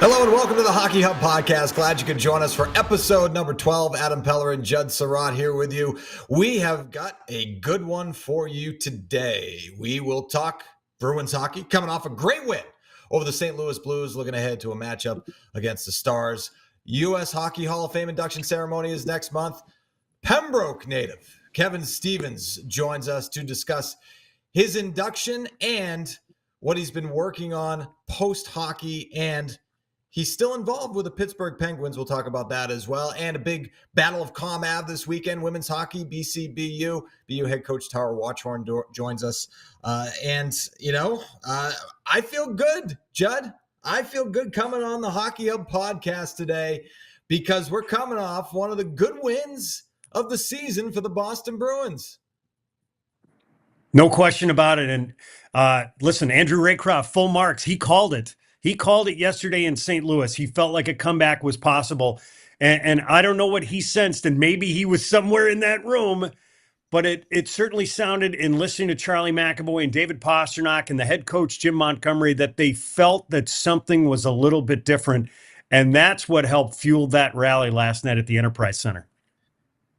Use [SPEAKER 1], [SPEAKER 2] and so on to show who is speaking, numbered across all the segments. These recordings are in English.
[SPEAKER 1] Hello and welcome to the Hockey Hub Podcast. Glad you could join us for episode number 12. Adam Pellerin and Judd Sirott here with you. We have got a good one for you today. We will talk Bruins hockey coming off a great win over the St. Louis Blues, looking ahead to a matchup against the Stars. U.S. Hockey Hall of Fame induction ceremony is next month. Pembroke native Kevin Stevens joins us to discuss his induction and what he's been working on post-hockey, and he's still involved with the Pittsburgh Penguins. We'll talk about that as well. And a big battle of Comm Ave this weekend, women's hockey, BCBU. BU head coach Tara Watchorn joins us. I feel good, Judd. I feel good coming on the Hockey Hub podcast today because we're coming off one of the good wins of the season for the Boston Bruins.
[SPEAKER 2] No question about it. And listen, Andrew Raycroft, full marks. He called it. He called it yesterday in St. Louis. He felt like a comeback was possible. And I don't know what he sensed, and maybe he was somewhere in that room, but it certainly sounded in listening to Charlie McAvoy and David Pastrnak and the head coach, Jim Montgomery, that they felt that something was a little bit different. And that's what helped fuel that rally last night at the Enterprise Center.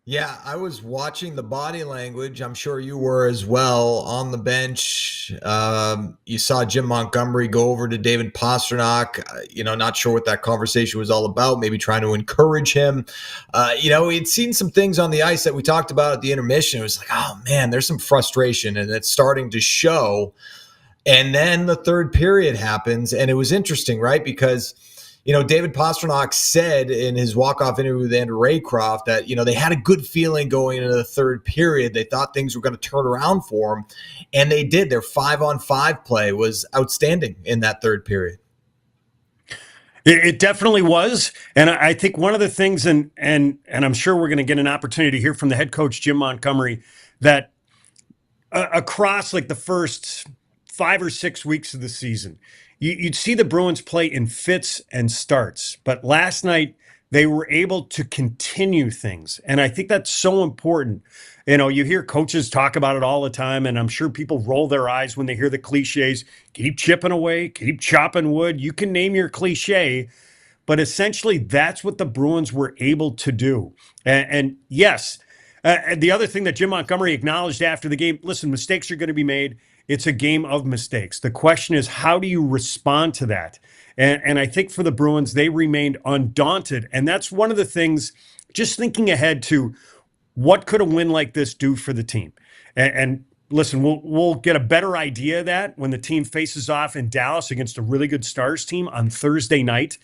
[SPEAKER 1] Yeah, I was watching the body language. I'm sure you were as well on the bench. You saw Jim Montgomery go over to David Pastrnak, not sure what that conversation was all about, maybe trying to encourage him. He'd seen some things on the ice that we talked about at the intermission. It was like, oh man, there's some frustration and it's starting to show. And then the third period happens. And it was interesting, right? Because David Pastrnak said in his walk-off interview with Andrew Raycroft that, they had a good feeling going into the third period. They thought things were going to turn around for them, and they did. Their 5-on-5 play was outstanding in that third period.
[SPEAKER 2] It definitely was. And I think one of the things, and I'm sure we're going to get an opportunity to hear from the head coach, Jim Montgomery, that across like the first 5 or 6 weeks of the season, you'd see the Bruins play in fits and starts, but last night they were able to continue things. And I think that's so important. You hear coaches talk about it all the time, and I'm sure people roll their eyes when they hear the cliches, keep chipping away, keep chopping wood. You can name your cliche, but essentially that's what the Bruins were able to do. And yes, the other thing that Jim Montgomery acknowledged after the game, listen, mistakes are going to be made. It's a game of mistakes. The question is, how do you respond to that? And I think for the Bruins, they remained undaunted. And that's one of the things, just thinking ahead to what could a win like this do for the team. And listen, we'll get a better idea of that when the team faces off in Dallas against a really good Stars team on Thursday night.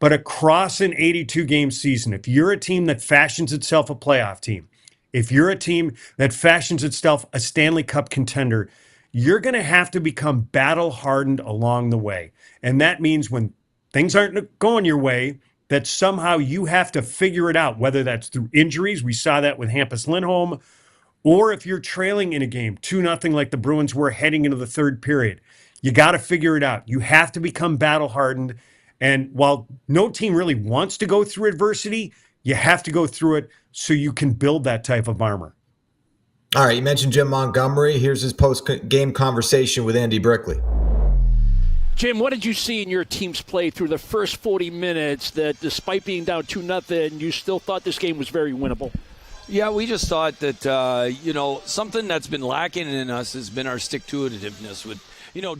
[SPEAKER 2] But across an 82-game season, if you're a team that fashions itself a playoff team, if you're a team that fashions itself a Stanley Cup contender, you're going to have to become battle-hardened along the way. And that means when things aren't going your way, that somehow you have to figure it out, whether that's through injuries. We saw that with Hampus Lindholm. Or if you're trailing in a game 2-0 like the Bruins were heading into the third period, you got to figure it out. You have to become battle-hardened. And while no team really wants to go through adversity, you have to go through it so you can build that type of armor.
[SPEAKER 1] All right, you mentioned Jim Montgomery. Here's his post-game conversation with Andy Brickley.
[SPEAKER 3] Jim, what did you see in your team's play through the first 40 minutes that despite being down 2-0, you still thought this game was very winnable?
[SPEAKER 4] Yeah, we just thought that, something that's been lacking in us has been our stick-to-itiveness with,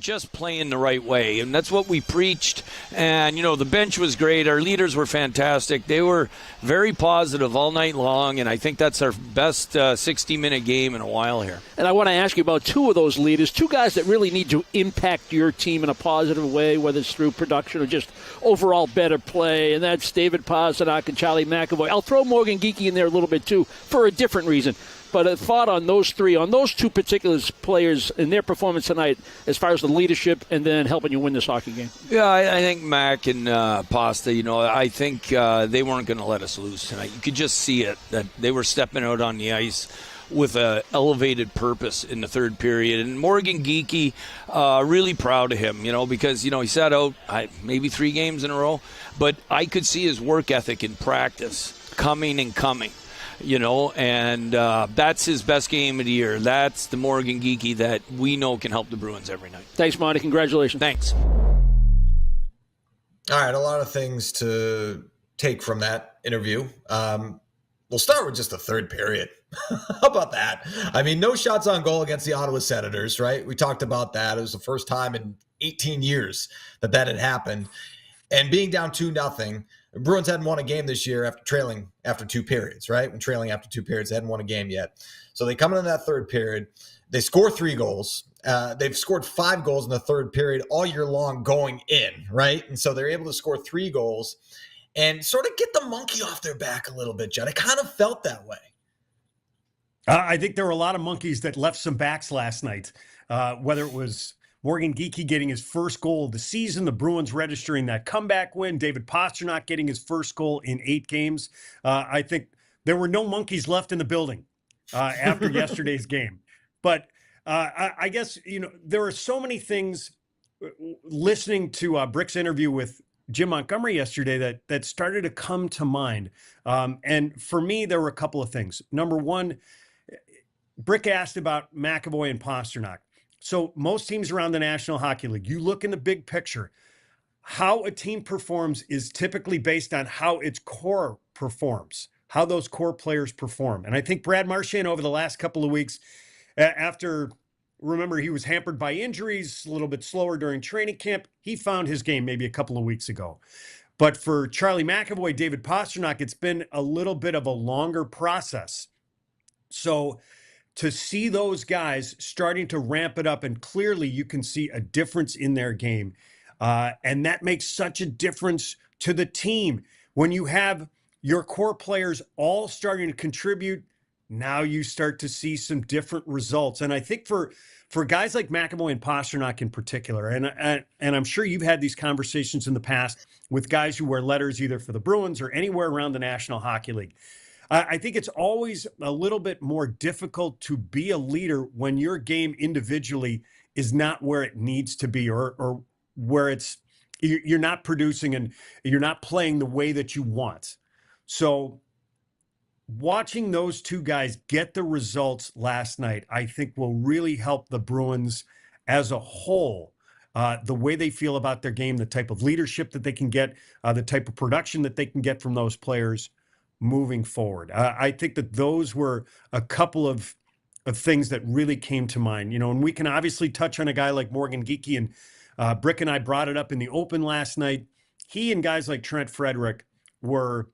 [SPEAKER 4] just playing the right way. And that's what we preached. And, the bench was great. Our leaders were fantastic. They were very positive all night long. And I think that's our best 60-minute game in a while here.
[SPEAKER 3] And I want to ask you about two of those leaders, two guys that really need to impact your team in a positive way, whether it's through production or just overall better play. And that's David Pastrnak and Charlie McAvoy. I'll throw Morgan Geekie in there a little bit, too, for a different reason. But a thought on those three, on those two particular players and their performance tonight as far as the leadership and then helping you win this hockey game.
[SPEAKER 4] Yeah, I think Mac and Pasta, I think they weren't going to let us lose tonight. You could just see it, that they were stepping out on the ice with an elevated purpose in the third period. And Morgan Geekie, really proud of him, because, he sat out maybe 3 games in a row. But I could see his work ethic in practice coming. And that's his best game of the year. That's the Morgan Geekie that we know can help the Bruins every night.
[SPEAKER 3] Thanks, Monty. Congratulations.
[SPEAKER 4] Thanks.
[SPEAKER 1] All right, a lot of things to take from that interview. We'll start with just the third period. How about that? I mean, no shots on goal against the Ottawa Senators, right? We talked about that. It was the first time in 18 years that had happened. And being down 2-0, the Bruins hadn't won a game this year after trailing after two periods, right? When trailing after two periods, they hadn't won a game yet. So they come into that third period. They score 3 goals. They've scored 5 goals in the third period all year long going in, right? And so they're able to score 3 goals and sort of get the monkey off their back a little bit, Judd. I kind of felt that way.
[SPEAKER 2] I think there were a lot of monkeys that left some backs last night, whether it was Morgan Geekie getting his first goal of the season, the Bruins registering that comeback win, David Pastrnak getting his first goal in 8 games. I think there were no monkeys left in the building after yesterday's game. But I guess, there are so many things listening to Brick's interview with Jim Montgomery yesterday that started to come to mind. And for me, there were a couple of things. Number one, Brick asked about McAvoy and Pastrnak. So most teams around the National Hockey League, you look in the big picture, how a team performs is typically based on how its core performs, how those core players perform. And I think Brad Marchand over the last couple of weeks, after, remember, he was hampered by injuries, a little bit slower during training camp, he found his game maybe a couple of weeks ago. But for Charlie McAvoy, David Pastrnak, it's been a little bit of a longer process. So to see those guys starting to ramp it up, and clearly you can see a difference in their game. And that makes such a difference to the team. When you have your core players all starting to contribute, now you start to see some different results. And I think for guys like McAvoy and Pastrnak in particular, and I'm sure you've had these conversations in the past with guys who wear letters either for the Bruins or anywhere around the National Hockey League. I think it's always a little bit more difficult to be a leader when your game individually is not where it needs to be, or where you're not producing and you're not playing the way that you want. So watching those two guys get the results last night, I think will really help the Bruins as a whole. The way they feel about their game, the type of leadership that they can get, the type of production that they can get from those players moving forward. I think that those were a couple of things that really came to mind, and we can obviously touch on a guy like Morgan Geekie, and Brick and I brought it up in the open last night. He and guys like Trent Frederick were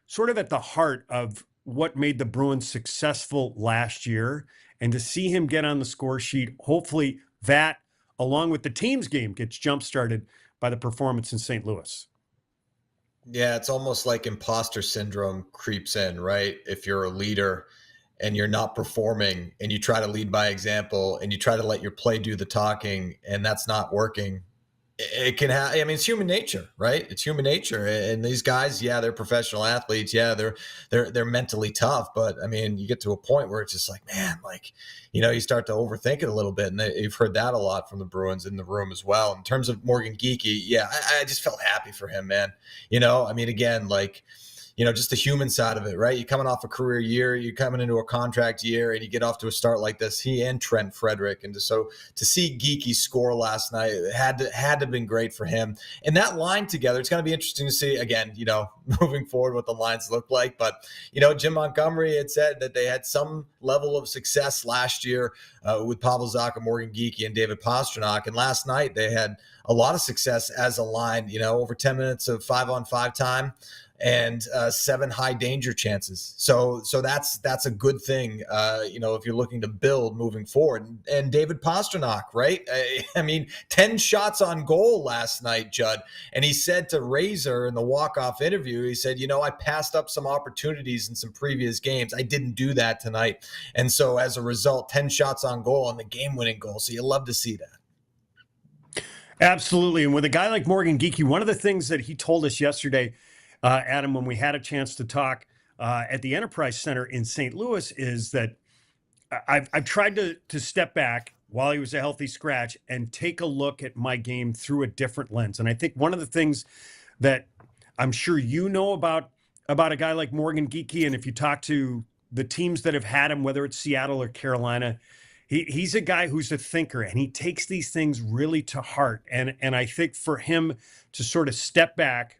[SPEAKER 2] sort of at the heart of what made the Bruins successful last year. And to see him get on the score sheet, hopefully that, along with the team's game, gets jump-started by the performance in St. Louis.
[SPEAKER 1] Yeah, it's almost like imposter syndrome creeps in, right? If you're a leader and you're not performing and you try to lead by example and you try to let your play do the talking and that's not working, it can have, it's human nature, right? It's human nature. And these guys, yeah, they're professional athletes. Yeah, they're mentally tough. But you get to a point where it's just like, man, you start to overthink it a little bit. And you've heard that a lot from the Bruins in the room as well. In terms of Morgan Geekie, yeah, I just felt happy for him, man. Again, just the human side of it, right? You're coming off a career year, you're coming into a contract year, and you get off to a start like this. He and Trent Frederick, and so to see Geekie score last night, it had to have been great for him. And that line together, it's going to be interesting to see again, moving forward what the lines look like. But Jim Montgomery had said that they had some level of success last year with Pavel Zacha, Morgan Geekie, and David Pastrnak, and last night they had a lot of success as a line. Over 10 minutes of 5-on-5 time. And 7 high danger chances. So that's a good thing, if you're looking to build moving forward. And David Pastrnak, right? 10 shots on goal last night, Judd. And he said to Razor in the walk-off interview, he said, I passed up some opportunities in some previous games. I didn't do that tonight. And so as a result, 10 shots on goal and the game-winning goal. So you love to see that.
[SPEAKER 2] Absolutely. And with a guy like Morgan Geekie, one of the things that he told us yesterday, Adam, when we had a chance to talk at the Enterprise Center in St. Louis, is that I've tried to step back while he was a healthy scratch and take a look at my game through a different lens. And I think one of the things that I'm sure you know about a guy like Morgan Geekie, and if you talk to the teams that have had him, whether it's Seattle or Carolina, he's a guy who's a thinker, and he takes these things really to heart. And I think for him to sort of step back,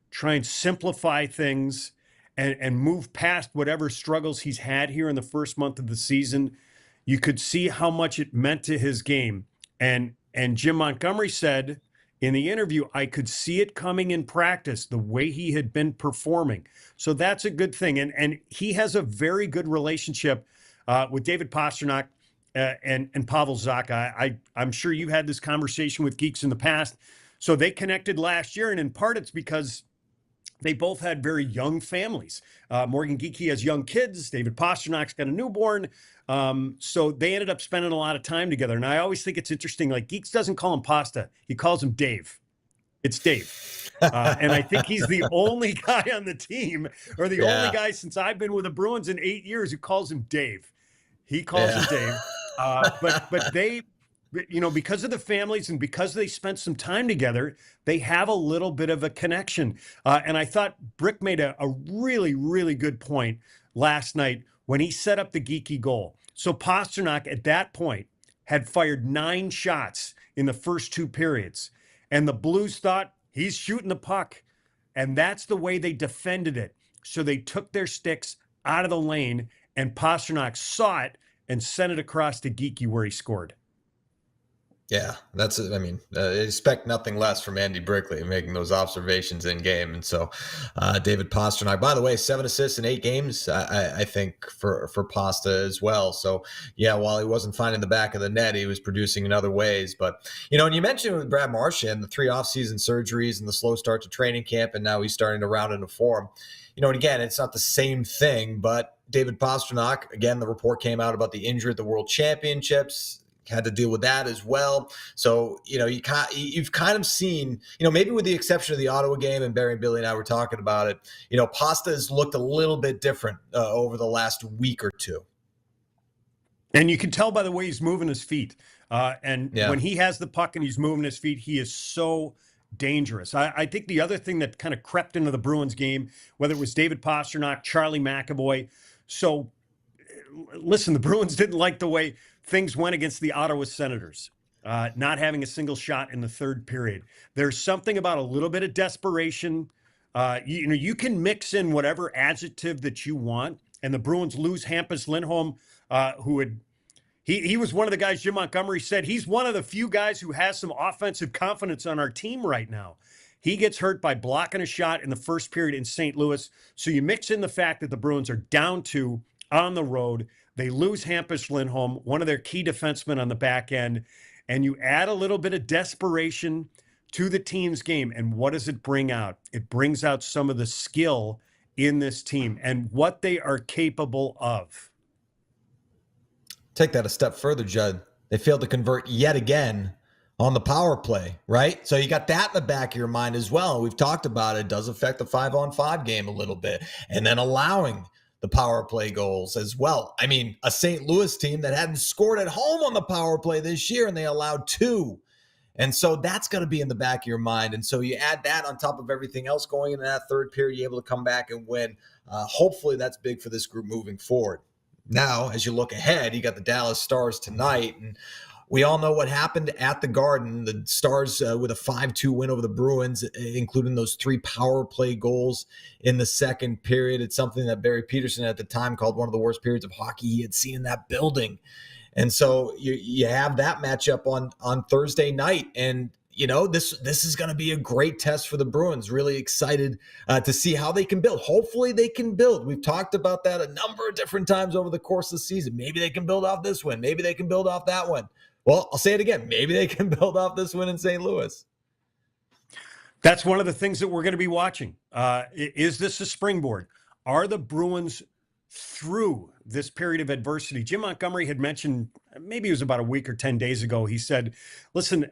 [SPEAKER 2] try and simplify things, and move past whatever struggles he's had here in the first month of the season, you could see how much it meant to his game. And Jim Montgomery said in the interview, I could see it coming in practice, the way he had been performing. So that's a good thing. And he has a very good relationship with David Pastrnak and Pavel Zacha. I'm sure you had this conversation with Geeks in the past. So they connected last year, and in part it's because they both had very young families. Morgan Geekie has young kids. David Pasternak's got a newborn. So they ended up spending a lot of time together. And I always think it's interesting, like Geeks doesn't call him Pasta. He calls him Dave. It's Dave. And I think he's the only guy on the team, or the only guy since I've been with the Bruins in 8 years, who calls him Dave. He calls him Dave. But they, because of the families and because they spent some time together, they have a little bit of a connection. And I thought Brick made a really, really good point last night when he set up the Geekie goal. So Pastrnak at that point had fired 9 shots in the first 2 periods. And the Blues thought, he's shooting the puck. And that's the way they defended it. So they took their sticks out of the lane, and Pastrnak saw it and sent it across to Geekie, where he scored.
[SPEAKER 1] Yeah, expect nothing less from Andy Brickley making those observations in game. And so David Pastrnak, by the way, 7 assists in 8 games, I think, for Pasta as well. So, yeah, while he wasn't finding the back of the net, he was producing in other ways. But, and you mentioned with Brad Marchand, the 3 off-season surgeries and the slow start to training camp, and now he's starting to round into form. And again, it's not the same thing, but David Pastrnak, again, the report came out about the injury at the World Championships, had to deal with that as well. So, you've kind of seen, maybe with the exception of the Ottawa game, and Barry and Billy and I were talking about it, Pasta has looked a little bit different over the last week or two.
[SPEAKER 2] And you can tell by the way he's moving his feet. When he has the puck and he's moving his feet, he is so dangerous. I think the other thing that kind of crept into the Bruins game, whether it was David Pastrnak, Charlie McAvoy. So, listen, the Bruins didn't like the way things went against the Ottawa Senators, not having a single shot in the 3rd period. There's something about a little bit of desperation. You can mix in whatever adjective that you want, and the Bruins lose Hampus Lindholm, he was one of the guys Jim Montgomery said he's one of the few guys who has some offensive confidence on our team right now. He gets hurt by blocking a shot in the 1st period in St. Louis. So you mix in the fact that the Bruins are down 2 on the road. They lose Hampus Lindholm, one of their key defensemen on the back end, and you add a little bit of desperation to the team's game. And what does it bring out? It brings out some of the skill in this team and what they are capable of.
[SPEAKER 1] Take that a step further, Judd. They failed to convert yet again on the power play, right? So you got that in the back of your mind as well. We've talked about it. It does affect the 5-on-5 game a little bit. And then allowing the power play goals as well. I mean, a St. Louis team that hadn't scored at home on the power play this year, and they allowed 2. And so that's going to be in the back of your mind. And so you add that on top of everything else going into that 3rd period, you're able to come back and win. Hopefully that's big for this group moving forward. Now, as you look ahead, you got the Dallas Stars tonight, and we all know what happened at the Garden. The Stars with a 5-2 win over the Bruins, including those 3 power play goals in the 2nd period. It's something that Barry Peterson at the time called one of the worst periods of hockey he had seen in that building. And so you have that matchup on Thursday night. And, this is going to be a great test for the Bruins. Really excited to see how they can build. Hopefully they can build. We've talked about that a number of different times over the course of the season. Maybe they can build off this win. Maybe they can build off that one. Well, I'll say it again. Maybe they can build off this win in St. Louis.
[SPEAKER 2] That's one of the things that we're going to be watching. Is this a springboard? Are the Bruins through this period of adversity? Jim Montgomery had mentioned, maybe it was about a week or 10 days ago, he said, listen,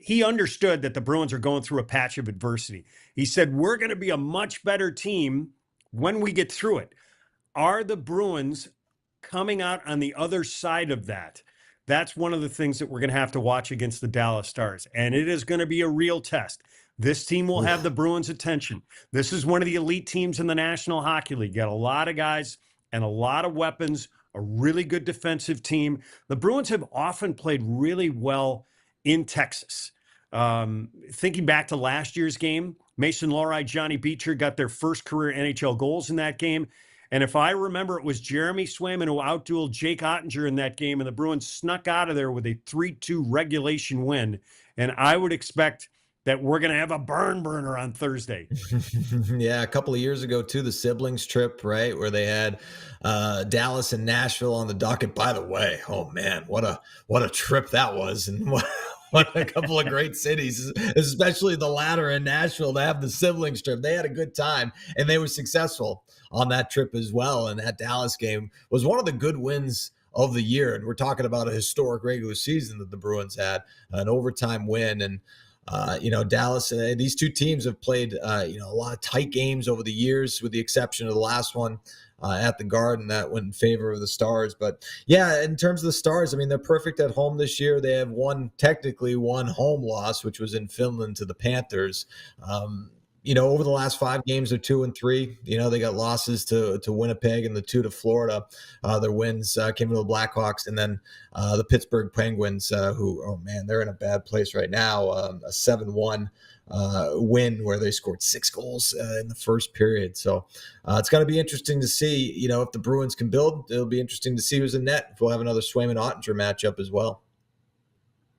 [SPEAKER 2] he understood that the Bruins are going through a patch of adversity. He said, we're going to be a much better team when we get through it. Are the Bruins coming out on the other side of that? That's one of the things that we're going to have to watch against the Dallas Stars. And it is going to be a real test. This team will have the Bruins' attention. This is one of the elite teams in the National Hockey League. Got a lot of guys and a lot of weapons a really good defensive team. The Bruins have often played really well in Texas. Thinking back to last year's game, Mason Lohrei, Johnny Beecher got their first career NHL goals in that game. And if I remember, it was Jeremy Swayman who outdueled Jake Ottinger in that game, and the Bruins snuck out of there with a 3-2 regulation win. And I would expect that we're going to have a burner on Thursday.
[SPEAKER 1] Yeah, a couple of years ago, too, the siblings trip, right, where they had Dallas and Nashville on the docket. By the way, oh, man, what a trip that was. And what a couple of great cities, especially the latter in Nashville, to have the siblings trip. They had a good time, and they were successful on that trip as well. And that Dallas game was one of the good wins of the year. And we're talking about a historic regular season that the Bruins had, an overtime win. And, Dallas, these two teams have played, a lot of tight games over the years, with the exception of the last one at the Garden that went in favor of the Stars. But yeah, in terms of the Stars, I mean, they're perfect at home this year. They have technically one home loss, which was in Finland to the Panthers. Over the last 5 games, they're 2-3. They got losses to Winnipeg and the 2 to Florida. Their wins came to the Blackhawks, and then the Pittsburgh Penguins, who, oh man, they're in a bad place right now. A 7-1 win where they scored 6 goals in the first period. So it's going to be interesting to see, if the Bruins can build. It'll be interesting to see who's in net. We'll have another Swayman-Ottinger matchup as well.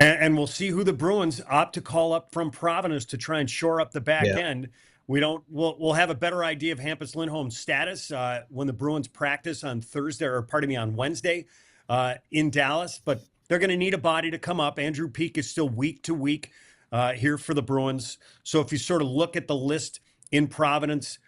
[SPEAKER 2] And we'll see who the Bruins opt to call up from Providence to try and shore up the back end. We'll have a better idea of Hampus Lindholm's status when the Bruins practice on Wednesday in Dallas. But they're going to need a body to come up. Andrew Peeke is still week to week here for the Bruins. So if you sort of look at the list in Providence,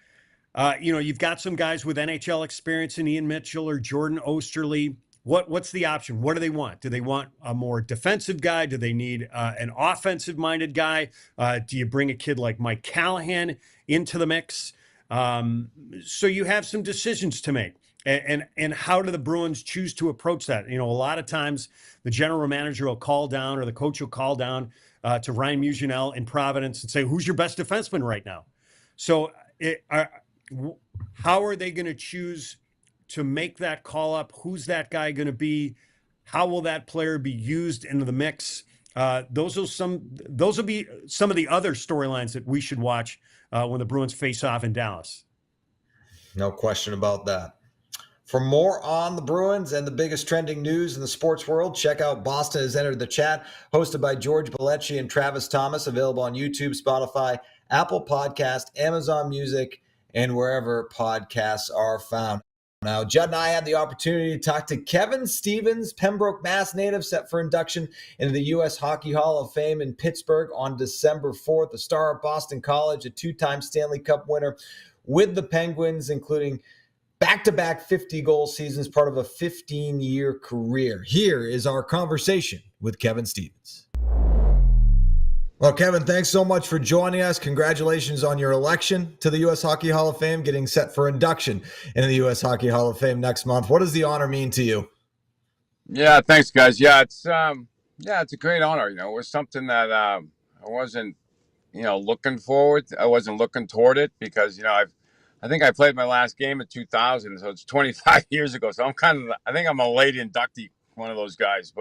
[SPEAKER 2] you've got some guys with NHL experience in Ian Mitchell or Jordan Osterley. What's the option? What do they want? Do they want a more defensive guy? Do they need an offensive-minded guy? Do you bring a kid like Mike Callahan into the mix? So you have some decisions to make. And how do the Bruins choose to approach that? A lot of times the general manager will call down, or the coach will call down to Ryan Muginel in Providence and say, who's your best defenseman right now? So how are they going to choose to make that call up? Who's that guy going to be? How will that player be used into the mix? Those will be some of the other storylines that we should watch when the Bruins face off in Dallas.
[SPEAKER 1] No question about that. For more on the Bruins and the biggest trending news in the sports world, check out Boston Has Entered the Chat, hosted by George Bellecci and Travis Thomas, available on YouTube, Spotify, Apple Podcast, Amazon Music, and wherever podcasts are found. Now, Judd and I had the opportunity to talk to Kevin Stevens, Pembroke, Mass native, set for induction into the U.S. Hockey Hall of Fame in Pittsburgh on December 4th. A star at Boston College, a 2-time Stanley Cup winner with the Penguins, including back-to-back 50-goal seasons, part of a 15-year career. Here is our conversation with Kevin Stevens. Well, Kevin, thanks so much for joining us. Congratulations on your election to the U.S. Hockey Hall of Fame, getting set for induction into the U.S. Hockey Hall of Fame next month. What does the honor mean to you?
[SPEAKER 5] Yeah, thanks, guys. Yeah, it's a great honor. It was something that I wasn't, looking forward. I wasn't looking toward it because, I think I played my last game in 2000, so it's 25 years ago. So I think I'm a late inductee, one of those guys.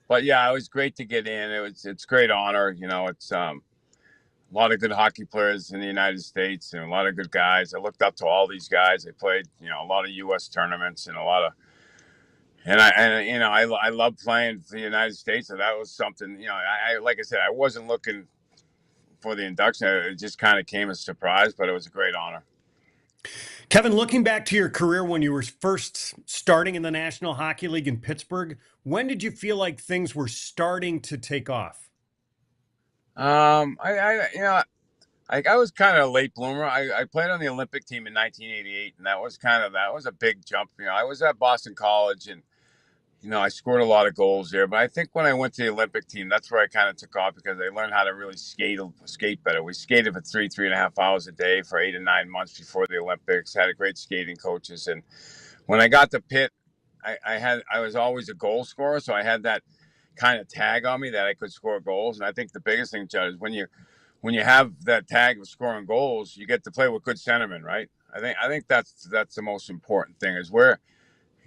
[SPEAKER 5] But yeah, it was great to get in. It's a great honor. It's a lot of good hockey players in the United States and a lot of good guys. I looked up to all these guys. They played, a lot of U.S. tournaments and I love playing for the United States. So that was something, like I said, I wasn't looking for the induction. It just kind of came as a surprise, but it was a great honor.
[SPEAKER 2] Kevin, looking back to your career when you were first starting in the National Hockey League in Pittsburgh, when did you feel like things were starting to take off?
[SPEAKER 5] I was kind of a late bloomer. I played on the Olympic team in 1988, and that was a big jump. I was at Boston College, and I scored a lot of goals there. But I think when I went to the Olympic team, that's where I kind of took off because I learned how to really skate better. We skated for 3.5 hours a day for 8 to 9 months before the Olympics. Had a great skating coaches, and when I got to Pitt, I was always a goal scorer, so I had that kind of tag on me that I could score goals. And I think the biggest thing, Judd, is when you have that tag of scoring goals, you get to play with good centermen, right? I think that's the most important thing is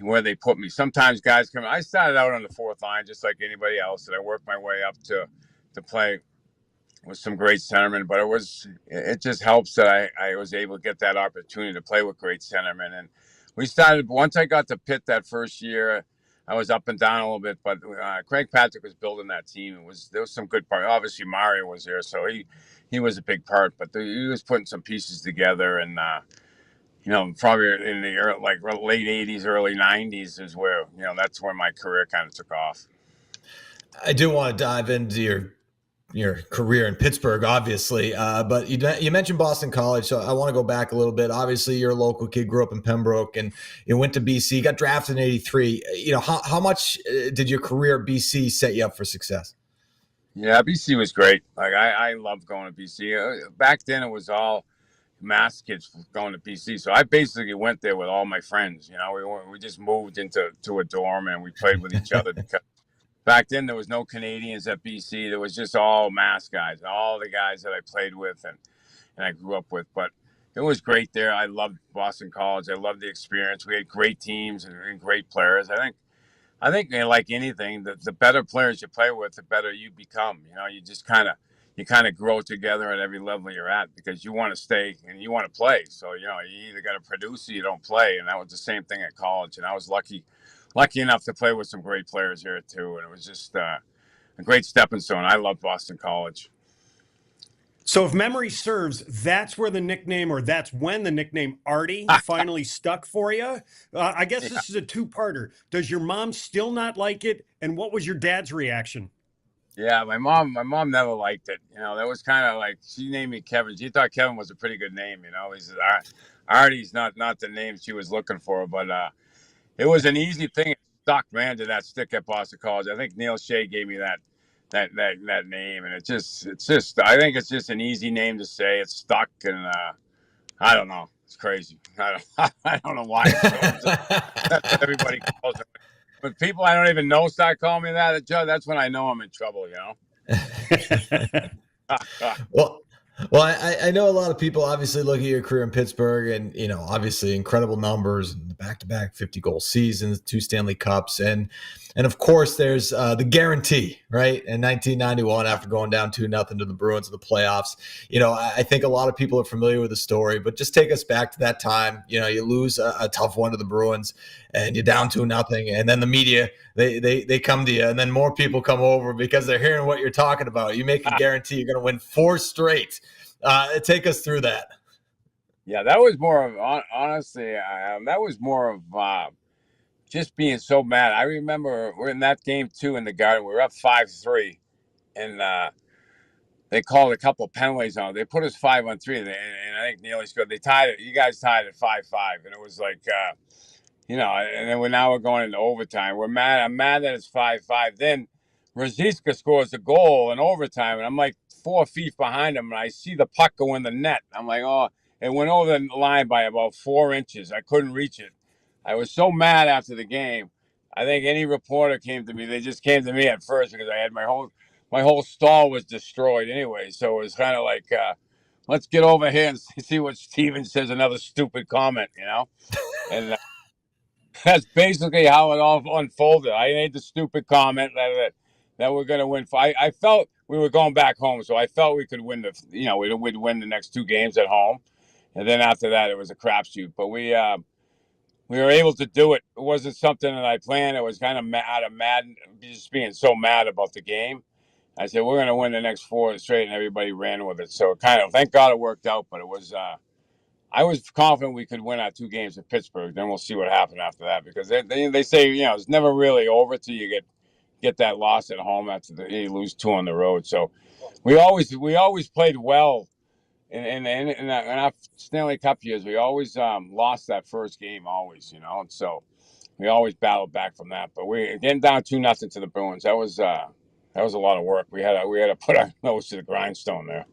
[SPEAKER 5] where they put me. Sometimes guys come. I started out on the fourth line just like anybody else, and I worked my way up to play with some great centermen. But it just helps that I was able to get that opportunity to play with great centermen. And we started once I got to Pitt that first year. I was up and down a little bit, but Craig Patrick was building that team. There was some good part. Obviously, Mario was there, so he was a big part. But he was putting some pieces together, and probably in the late '80s, early '90s is where that's where my career kind of took off.
[SPEAKER 1] I do want to dive into your career in Pittsburgh, obviously, but you mentioned Boston College, so I want to go back a little bit. Obviously, you're a local kid, grew up in Pembroke, and you went to BC, got drafted in '83. How much did your career at BC set you up for success?
[SPEAKER 5] Yeah, BC was great. Like I loved going to BC. Back then, it was all Mass kids going to BC, so I basically went there with all my friends. We just moved into a dorm and we played with each other because back then there was no Canadians at BC. There was just all Mass guys, all the guys that I played with and I grew up with. But it was great there. I loved Boston College. I loved the experience. We had great teams and great players. I think like anything, the better players you play with, the better you become. You just kind of grow together at every level you're at because you want to stay and you want to play. So, you either got to produce or you don't play. And that was the same thing at college. And I was lucky enough to play with some great players here too. And it was just a great stepping stone. I love Boston College.
[SPEAKER 2] So if memory serves, that's when the nickname Artie finally stuck for you. I guess this is a two-parter. Does your mom still not like it? And what was your dad's reaction?
[SPEAKER 5] Yeah, my mom never liked it. That was kind of like, she named me Kevin. She thought Kevin was a pretty good name. He said, Artie's not the name she was looking for, but it was an easy thing. It stuck, man, to that stick at Boston College. I think Neil Shea gave me that name, and it's just I think it's just an easy name to say. It's stuck, and I don't know. It's crazy. I don't know why. That's what everybody calls it. But people I don't even know start calling me that, Judd, that's when I know I'm in trouble,
[SPEAKER 1] Well, I know a lot of people obviously look at your career in Pittsburgh and, obviously incredible numbers and the back-to-back 50-goal seasons, 2 Stanley Cups. And of course, there's the guarantee, right? In 1991, after going down 2-0 to the Bruins in the playoffs, I think a lot of people are familiar with the story, but just take us back to that time. You lose a tough one to the Bruins and you're down 2-0. And then the media, they come to you, and then more people come over because they're hearing what you're talking about. You make a guarantee you're going to win 4 straight. Take us through that.
[SPEAKER 5] Yeah, that was more of, honestly, that was more of just being so mad. I remember we're in that game too in the Garden. We were up 5-3, and they called a couple of penalties on. They put us 5-on-3, and I think Neely scored. They tied it. You guys tied it 5-5, and it was like, and then we're going into overtime. We're mad. I'm mad that it's 5-5. Then Ruzicka scores a goal in overtime, and I'm like 4 feet behind him, and I see the puck go in the net. I'm like, oh, it went over the line by about 4 inches. I couldn't reach it. I was so mad after the game. I think any reporter came to me. They just came to me at first because I had my whole stall was destroyed anyway. So it was kind of like, let's get over here and see what Steven says. Another stupid comment, and that's basically how it all unfolded. I made the stupid comment that we're going to win. I felt we were going back home, so I felt we could win we'd win the next 2 games at home, and then after that it was a crapshoot. But we were able to do it. It wasn't something that I planned. It was kind of out of mad, just being so mad about the game. I said we're going to win the next 4 straight, and everybody ran with it. So thank God it worked out. But it was. I was confident we could win our 2 games in Pittsburgh. Then we'll see what happened after that, because they say it's never really over till you get that loss at home after you lose 2 on the road. So we always played well in our Stanley Cup years. We always lost that first game always, and so we always battled back from that. But we getting down 2-0 to the Bruins. That was a lot of work. We had to put our nose to the grindstone there.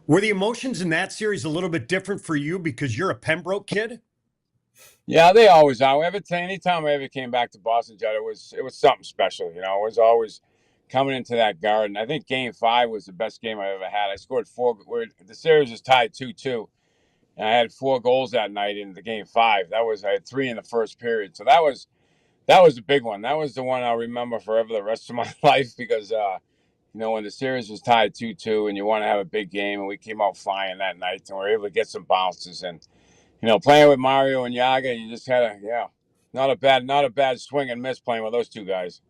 [SPEAKER 2] Were the emotions in that series a little bit different for you because you're a Pembroke kid?
[SPEAKER 5] Yeah, they always are. Anytime I ever came back to Boston, Judd, it was something special. It was always coming into that Garden. I think Game 5 was the best game I ever had. I scored 4. The series was tied 2-2, And I had 4 goals that night in the game 5. I had 3 in the first period. So that was a big one. That was the one I'll remember forever the rest of my life because when the series was tied 2-2 and you want to have a big game, and we came out flying that night and we were able to get some bounces. And playing with Mario and Yaga, you just had not a bad swing and miss playing with those two guys.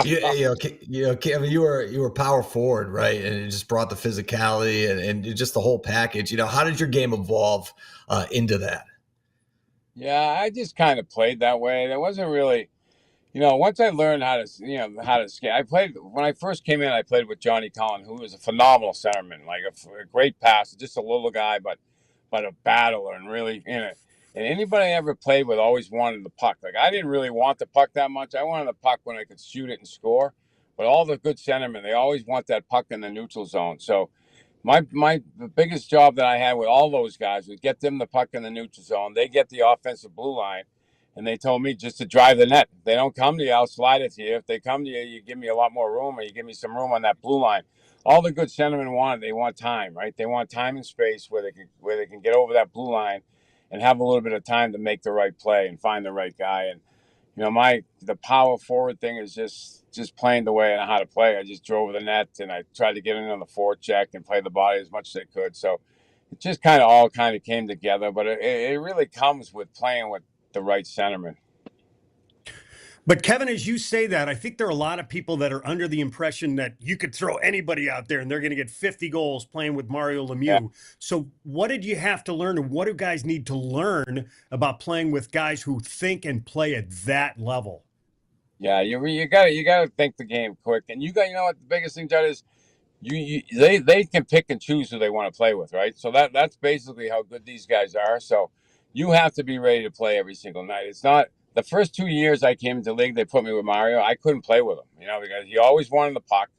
[SPEAKER 1] Kevin, you were power forward, right? And it just brought the physicality and just the whole package. How did your game evolve into that?
[SPEAKER 5] Yeah, I just kind of played that way. There wasn't really, once I learned how to skate. When I first came in, I played with Johnny Collin, who was a phenomenal centerman, like a great passer, just a little guy, but a battler and really in it. And anybody I ever played with always wanted the puck. Like, I didn't really want the puck that much. I wanted the puck when I could shoot it and score. But all the good centermen, they always want that puck in the neutral zone. So the biggest job that I had with all those guys was get them the puck in the neutral zone. They get the offensive blue line, and they told me just to drive the net. If they don't come to you, I'll slide it to you. If they come to you, you give me a lot more room, or you give me some room on that blue line. All the good centermen they want time, right? They want time and space where they can get over that blue line and have a little bit of time to make the right play and find the right guy. And the power forward thing is just playing the way I know how to play. I just drove the net and I tried to get in on the forecheck and play the body as much as I could. So it just all came together. But it really comes with playing with the right centerman.
[SPEAKER 2] But Kevin, as you say that, I think there are a lot of people that are under the impression that you could throw anybody out there and they're going to get 50 goals playing with Mario Lemieux. Yeah. So what did you have to learn, and what do guys need to learn about playing with guys who think and play at that level?
[SPEAKER 5] Yeah, you got to think the game quick, and what the biggest thing, Judd, is they can pick and choose who they want to play with, right? So that's basically how good these guys are. So you have to be ready to play every single night. It's not. The first 2 years I came into the league, they put me with Mario. I couldn't play with him, because he always wanted the puck.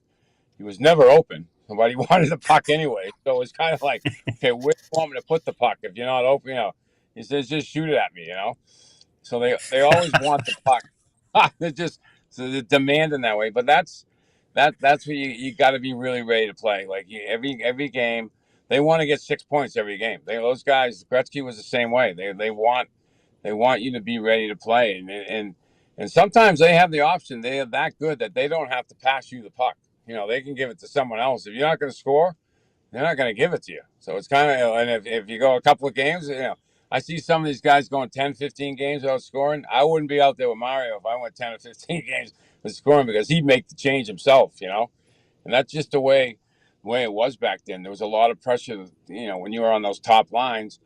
[SPEAKER 5] He was never open, but he wanted the puck anyway. So it was kind of like, okay, where do you want me to put the puck? If you're not open, he says, just shoot it at me, So they always want the puck. They're demanding that way. But that's where you got to be really ready to play. Like every game, they want to get 6 points every game. Those guys, Gretzky was the same way. They want you to be ready to play, and sometimes they have the option. They are that good that they don't have to pass you the puck. They can give it to someone else. If you're not going to score, they're not going to give it to you. So it's kind of, and if you go a couple of games, I see some of these guys going 10, 15 games without scoring. I wouldn't be out there with Mario if I went 10 or 15 games with scoring, because he'd make the change himself, and that's just the way it was back then. There was a lot of pressure, when you were on those top lines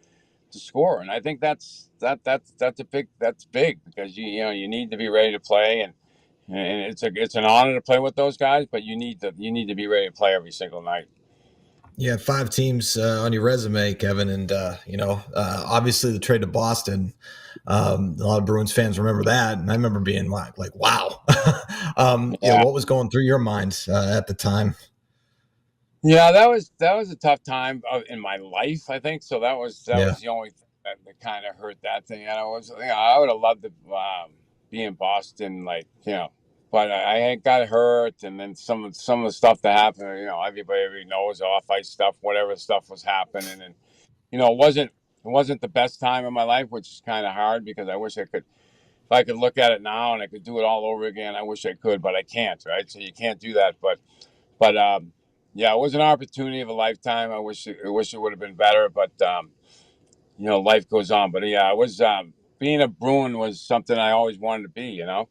[SPEAKER 5] to score, and I think that's big because you need to be ready to play, and it's an honor to play with those guys, but you need to be ready to play every single night.
[SPEAKER 1] You had 5 teams on your resume, Kevin, and obviously the trade to Boston. A lot of Bruins fans remember that, and I remember being like wow. What was going through your mind at the time?
[SPEAKER 5] Yeah, that was a tough time in my life, I think. So that was the only thing that kind of hurt that thing. And I would have loved to be in Boston, but I had got hurt, and then some of the stuff that happened. Everybody knows off ice stuff, whatever stuff was happening, and it wasn't the best time in my life, which is kind of hard because I wish I could. If I could look at it now and I could do it all over again, I wish I could, but I can't, right? So you can't do that, but. Yeah, it was an opportunity of a lifetime. I wish it would have been better, but life goes on. But yeah, it was being a Bruin was something I always wanted to be, And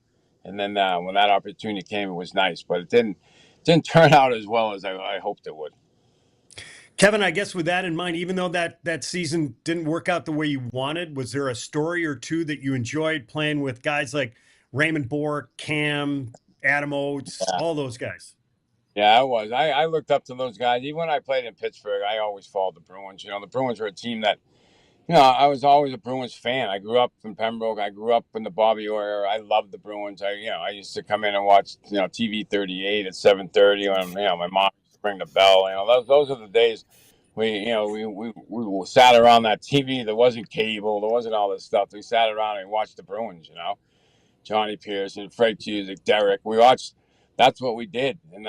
[SPEAKER 5] then when that opportunity came, it was nice, but it didn't turn out as well as I hoped it would.
[SPEAKER 2] Kevin, I guess with that in mind, even though that season didn't work out the way you wanted, was there a story or two that you enjoyed playing with guys like Raymond Bourque, Cam, Adam Oates, all those guys?
[SPEAKER 5] Yeah, I was. I looked up to those guys. Even when I played in Pittsburgh, I always followed the Bruins. The Bruins were a team that, I was always a Bruins fan. I grew up in Pembroke. I grew up in the Bobby Orr era. I loved the Bruins. I used to come in and watch, TV 38 at 7:30 when, my mom used to ring the bell. Those are the days we sat around that TV. There wasn't cable. There wasn't all this stuff. We sat around and watched the Bruins, Johnny Pearson, Fred Cusick, Derek. We watched. That's what we did, and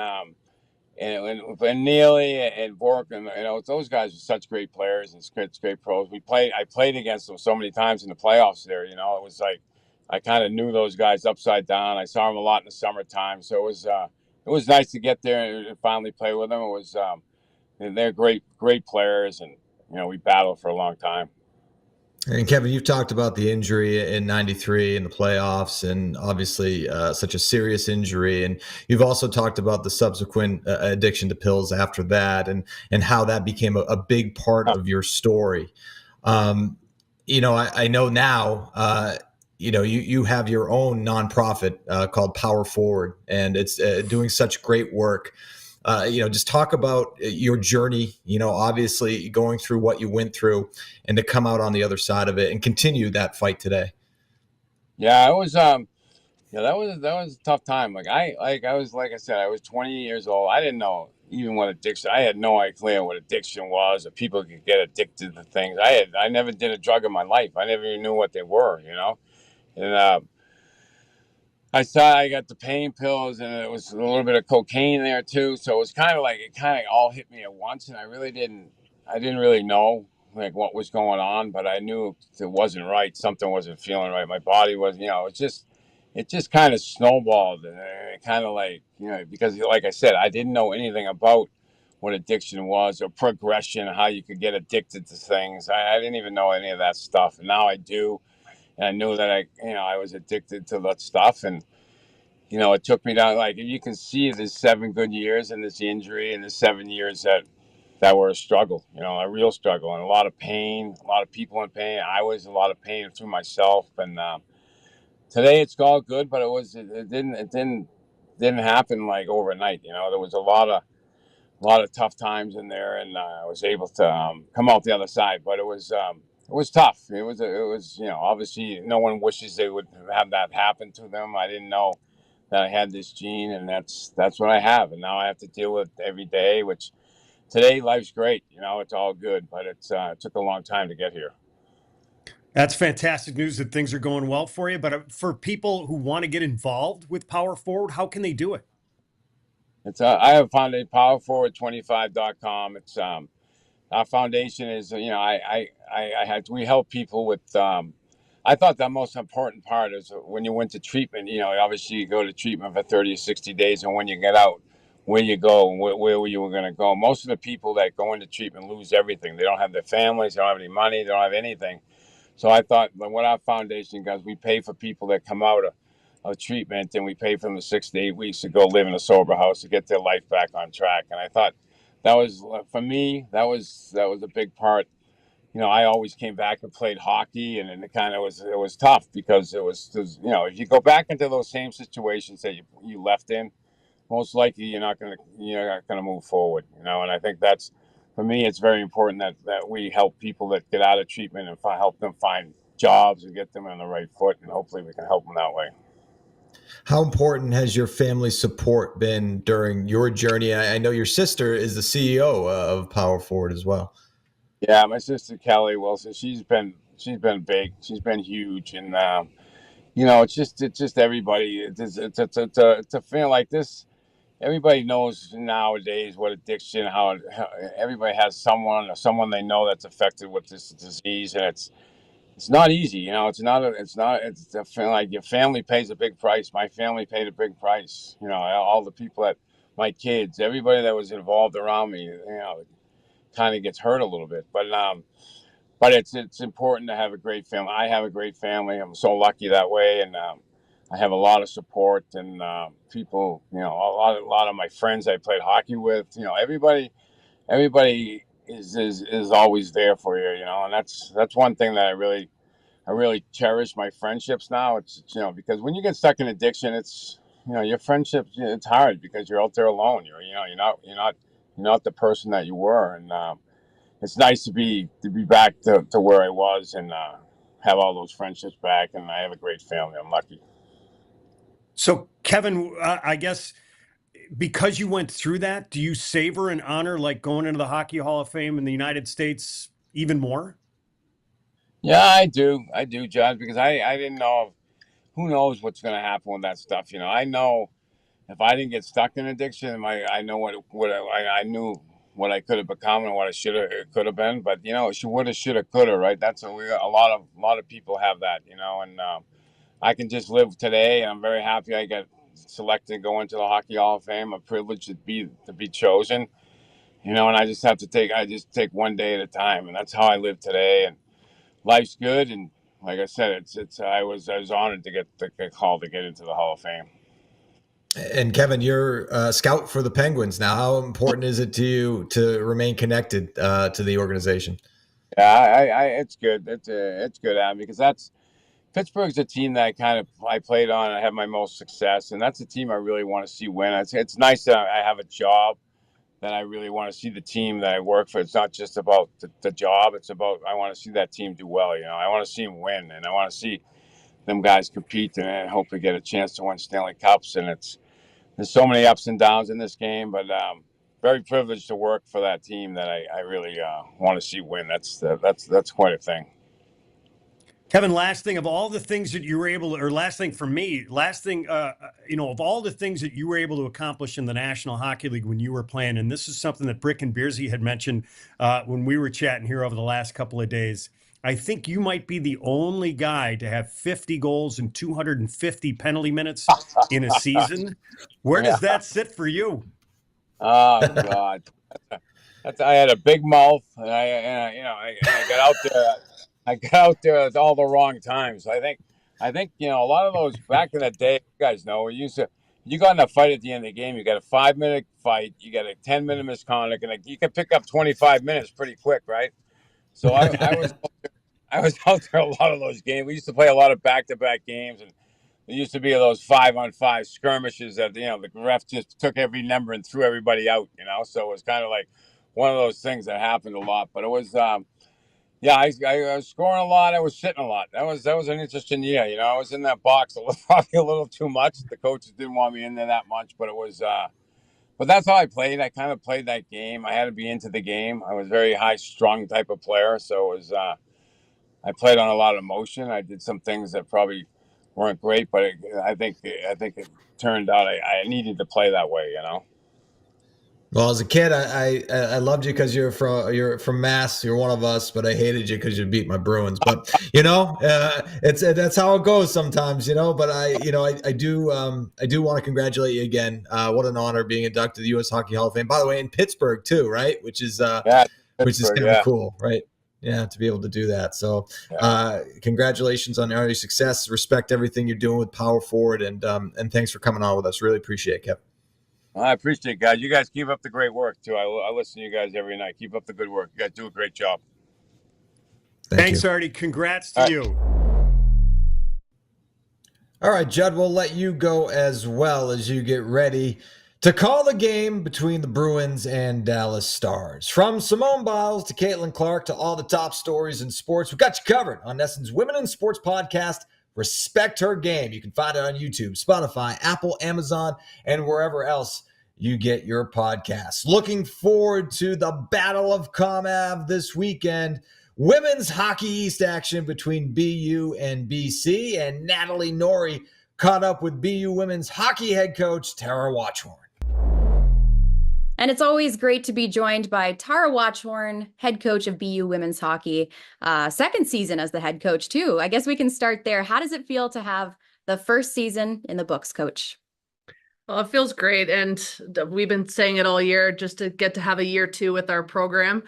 [SPEAKER 5] and Neely and Bork, and those guys are such great players and great pros. I played against them so many times in the playoffs there. It was like I kind of knew those guys upside down. I saw them a lot in the summertime, so it was nice to get there and finally play with them. It was they're great players, and we battled for a long time.
[SPEAKER 1] And Kevin, you've talked about the injury in '93 in the playoffs, and obviously such a serious injury. And you've also talked about the subsequent addiction to pills after that, and how that became a big part of your story. I know now. You have your own nonprofit called Power Forward, and it's doing such great work. Just talk about your journey, obviously going through what you went through and to come out on the other side of it and continue that fight today.
[SPEAKER 5] Yeah, it was, that was a tough time. Like I said, I was 20 years old. I didn't know even what addiction, I had no idea what addiction was, or people could get addicted to things. I never did a drug in my life. I never even knew what they were, and, I got the pain pills, and it was a little bit of cocaine there too. So it was kind of all hit me at once, and I didn't really know like what was going on, but I knew it wasn't right. Something wasn't feeling right. My body was, it just kind of snowballed, and it kind of because like I said, I didn't know anything about what addiction was or progression, how you could get addicted to things. I didn't even know any of that stuff, and now I do. And I knew that I was addicted to that stuff, and it took me down. Like you can see, there's 7 good years in this injury, and there's 7 years that were a struggle, a real struggle, and a lot of pain, a lot of people in pain. I was in a lot of pain through myself, and today it's all good, but it didn't happen like overnight. There was a lot of tough times in there, and I was able to come out the other side, but it was tough. It was obviously no one wishes they would have that happen to them. I didn't know that I had this gene, and that's what I have, and now I have to deal with it every day. Which today life's great, it's all good, but it took a long time to get here.
[SPEAKER 2] That's fantastic news that things are going well for you. But for people who want to get involved with Power Forward, how can they do it?
[SPEAKER 5] I have founded powerforward25.com. It's our foundation is, we help people with, I thought the most important part is when you went to treatment, obviously you go to treatment for 30 or 60 days, and when you get out, where you go, where you were going to go. Most of the people that go into treatment lose everything. They don't have their families, they don't have any money, they don't have anything. So I thought, what our foundation does, we pay for people that come out of treatment, and we pay for them the 6 to 8 weeks to go live in a sober house to get their life back on track. And I thought that was, for me, that was a big part. I always came back and played hockey, and it kind of it was tough because it was if you go back into those same situations that you left in, most likely you're not gonna move forward. And I think that's, for me, it's very important that we help people that get out of treatment and help them find jobs and get them on the right foot, and hopefully we can help them that way.
[SPEAKER 1] How important has your family support been during your journey? I know your sister is the CEO of Power Forward as well.
[SPEAKER 5] Yeah, my sister Kelly Wilson, she's been big, she's been huge, and it's just everybody. It's a feeling like this. Everybody knows nowadays what addiction, how everybody has someone they know that's affected with this disease, and it's not easy. It's a feeling like your family pays a big price. My family paid a big price. All the people my kids, everybody that was involved around me, kind of gets hurt a little bit, but it's important to have a great family. I have a great family. I'm so lucky that way, and I have a lot of support, and people. A lot of my friends I played hockey with. Everybody is always there for you. And that's one thing that I really cherish my friendships now. It's because when you get stuck in addiction, it's your friendships. It's hard because you're out there alone. You're not the person that you were, and it's nice to be back to where I was, and have all those friendships back, and I have a great family. I'm lucky.
[SPEAKER 2] So, Kevin, I guess because you went through that, do you savor and honor like going into the Hockey Hall of Fame in the United States even more?
[SPEAKER 5] Yeah, I do, John, because I didn't know. Who knows what's going to happen with that stuff? I know if I didn't get stuck in addiction, I know I knew what I could have become and what I could have been. But woulda, shoulda, coulda, right? That's what a lot of people have that, and I can just live today. And I'm very happy I got selected to go into the Hockey Hall of Fame. A privilege to be chosen, and I just take one day at a time, and that's how I live today. And life's good. And like I said, I was honored to get the call to get into the Hall of Fame.
[SPEAKER 1] And Kevin, you're a scout for the Penguins now. How important is it to you to remain connected to the organization?
[SPEAKER 5] Yeah, it's good. It's good, Adam, because Pittsburgh's a team that I played on. I had my most success, and that's a team I really want to see win. It's nice that I have a job that I really want to see the team that I work for. It's not just about the job. It's about I want to see that team do well. I want to see them win, and I want to see them guys compete and hopefully get a chance to win Stanley Cups. And there's so many ups and downs in this game, but very privileged to work for that team that I really want to see win. That's quite a thing.
[SPEAKER 2] Kevin, last thing of all the things that you were able to, or last thing for me, of all the things that you were able to accomplish in the National Hockey League when you were playing, and this is something that Brick and Beersy had mentioned when we were chatting here over the last couple of days. I think you might be the only guy to have 50 goals and 250 penalty minutes in a season. Where does that sit for you?
[SPEAKER 5] Oh God, I had a big mouth, and I got out there. I got out there at all the wrong times. I think a lot of those back in the day, you guys know, you got in a fight at the end of the game. You got a 5-minute fight, you got a 10-minute misconduct, and you can pick up 25 minutes pretty quick, right? So I was out there a lot of those games. We used to play a lot of back-to-back games, and there used to be those 5-on-5 skirmishes that the ref just took every number and threw everybody out. So it was kind of like one of those things that happened a lot. But it was. Yeah, I was scoring a lot. I was sitting a lot. That was an interesting year. I was in that box probably a little too much. The coaches didn't want me in there that much, but it was. But that's how I played. I kind of played that game. I had to be into the game. I was a very high strung type of player, so it was. I played on a lot of emotion. I did some things that probably weren't great, but I think it turned out I needed to play that way.
[SPEAKER 1] Well, as a kid, I loved you because you're from Mass. You're one of us, but I hated you because you beat my Bruins. But that's how it goes sometimes. But I do want to congratulate you again. What an honor being inducted to the U.S. Hockey Hall of Fame. By the way, in Pittsburgh too, right? Which is kind of cool, right? Yeah, to be able to do that. So, congratulations on all your success. Respect everything you're doing with Power Forward, and thanks for coming on with us. Really appreciate it, Kev.
[SPEAKER 5] I appreciate it, guys. You guys keep up the great work, too. I listen to you guys every night. Keep up the good work. You guys do a great job.
[SPEAKER 2] Thanks, Artie. Congrats to you.
[SPEAKER 1] All right, Judd, we'll let you go as well as you get ready to call the game between the Bruins and Dallas Stars. From Simone Biles to Caitlin Clark to all the top stories in sports, we've got you covered on NESN's Women in Sports podcast, Respect Her Game. You can find it on YouTube, Spotify, Apple, Amazon, and wherever else you get your podcasts. Looking forward to the Battle of ComAv this weekend. Women's Hockey East action between BU and BC, and Natalie Noury caught up with BU women's hockey head coach Tara Watchorn.
[SPEAKER 6] And it's always great to be joined by Tara Watchorn, head coach of BU women's hockey, second season as the head coach too. I guess we can start there. How does it feel to have the first season in the books, coach?
[SPEAKER 7] Well, it feels great. And we've been saying it all year, just to get to have a year 2 with our program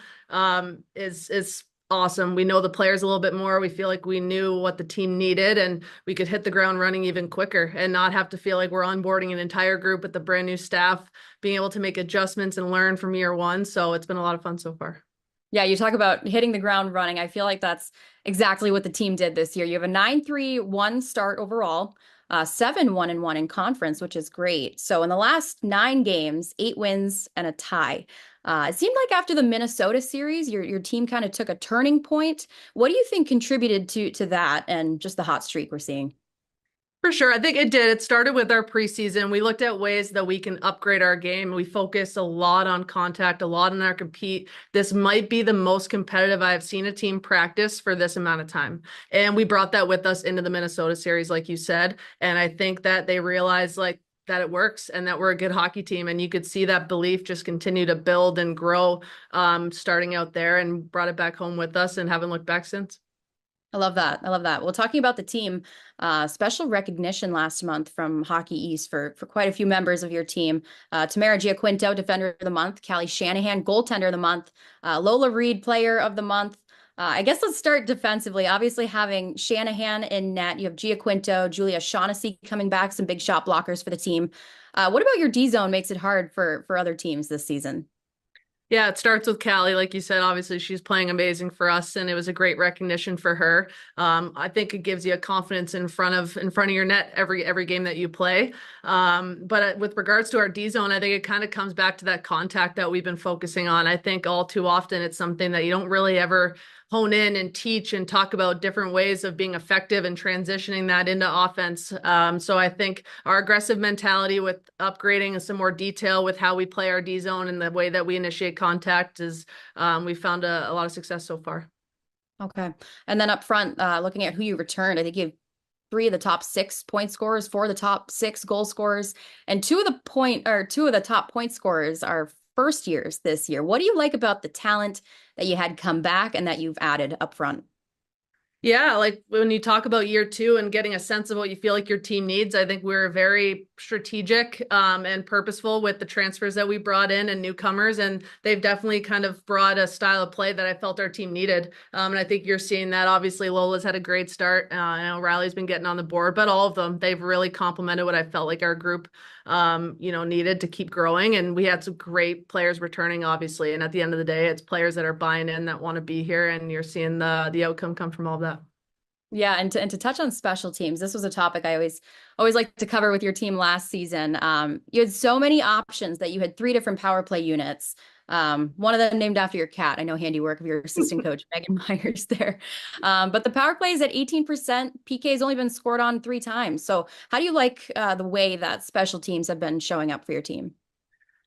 [SPEAKER 7] is awesome. We know the players a little bit more. We feel like we knew what the team needed, and we could hit the ground running even quicker and not have to feel like we're onboarding an entire group with the brand new staff, being able to make adjustments and learn from year 1. So it's been a lot of fun so far.
[SPEAKER 6] Yeah, you talk about hitting the ground running. I feel like that's exactly what the team did this year. You have a 9-3-1 start overall, 7-1-1 in conference, which is great. So in the last 9 games, 8 wins and a tie. It seemed like after the Minnesota series, your team kind of took a turning point. What do you think contributed to that and just the hot streak we're seeing?
[SPEAKER 7] For sure. I think it did. It started with our preseason. We looked at ways that we can upgrade our game. We focused a lot on contact, a lot on our compete. This might be the most competitive I've seen a team practice for this amount of time. And we brought that with us into the Minnesota series, like you said. And I think that they realized, like, it works and that we're a good hockey team. And you could see that belief just continue to build and grow, starting out there, and brought it back home with us and haven't looked back since.
[SPEAKER 6] I love that. I love that. Well, talking about the team, special recognition last month from Hockey East for quite a few members of your team. Tamara Giaquinto, Defender of the Month. Callie Shanahan, Goaltender of the Month. Lola Reed, Player of the Month. I guess let's start defensively. Obviously, having Shanahan in net, you have Giaquinto, Julia Shaughnessy coming back, some big shot blockers for the team. What about your D zone makes it hard for other teams this season?
[SPEAKER 7] Yeah, it starts with Callie. Like you said, obviously she's playing amazing for us, and it was a great recognition for her. I think it gives you a confidence in front of your net every game that you play. But with regards to our D zone, I think it kind of comes back to that contact that we've been focusing on. I think all too often it's something that you don't really ever hone in and teach and talk about different ways of being effective and transitioning that into offense. So I think our aggressive mentality with upgrading and some more detail with how we play our D zone and the way that we initiate contact is, we found a lot of success so far.
[SPEAKER 6] Okay. And then up front, looking at who you returned, I think you have 3 of the top 6 point scorers, 4 of the top 6 goal scorers, and 2 of the top point scorers are first years this year. What do you like about the talent that you had come back and that you've added up front?
[SPEAKER 7] Yeah, like when you talk about year 2 and getting a sense of what you feel like your team needs, I think we're very strategic and purposeful with the transfers that we brought in and newcomers, and they've definitely kind of brought a style of play that I felt our team needed. And I think you're seeing that. Obviously, Lola's had a great start. I know Riley's been getting on the board, but all of them, they've really complemented what I felt like our group needed to keep growing. And we had some great players returning, obviously. And at the end of the day, it's players that are buying in, that want to be here, and you're seeing the outcome come from all of that.
[SPEAKER 6] Yeah, and to touch on special teams, this was a topic I always like to cover with your team last season. You had so many options that you had 3 different power play units. One of them named after your cat. I know, handiwork of your assistant coach, Megan Myers there. But the power play is at 18%. PK has only been scored on 3 times. So how do you like the way that special teams have been showing up for your team?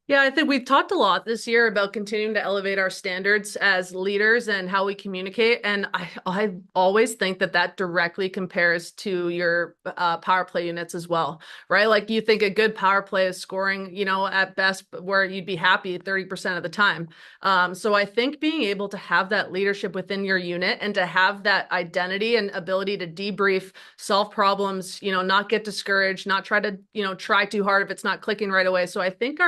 [SPEAKER 7] Yeah, I think we've talked a lot this year about continuing to elevate our standards as leaders and how we communicate. And I always think that directly compares to your power play units as well, right? Like, you think a good power play is scoring, at best where you'd be happy 30% of the time. So I think being able to have that leadership within your unit and to have that identity and ability to debrief, solve problems, not get discouraged, not try to, try too hard if it's not clicking right away. So I think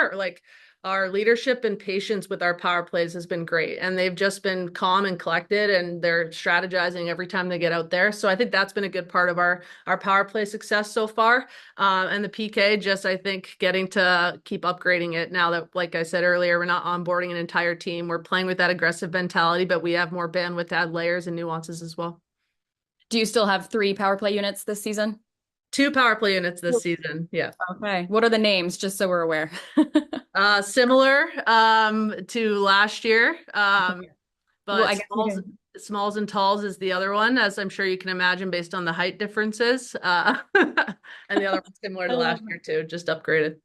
[SPEAKER 7] our leadership and patience with our power plays has been great, and they've just been calm and collected, and they're strategizing every time they get out there. So I think that's been a good part of our power play success so far. And the PK, just, I think, getting to keep upgrading it now that, like I said earlier, we're not onboarding an entire team. We're playing with that aggressive mentality, but we have more bandwidth to add layers and nuances as well.
[SPEAKER 6] Do you still have 3 power play units this season?
[SPEAKER 7] 2 power play units this season. Yeah.
[SPEAKER 6] Okay. What are the names, just so we're aware?
[SPEAKER 7] Similar to last year. But
[SPEAKER 6] Well, I guess
[SPEAKER 7] Smalls and Talls is the other one, as I'm sure you can imagine based on the height differences. And the other one's similar to last year too, just upgraded.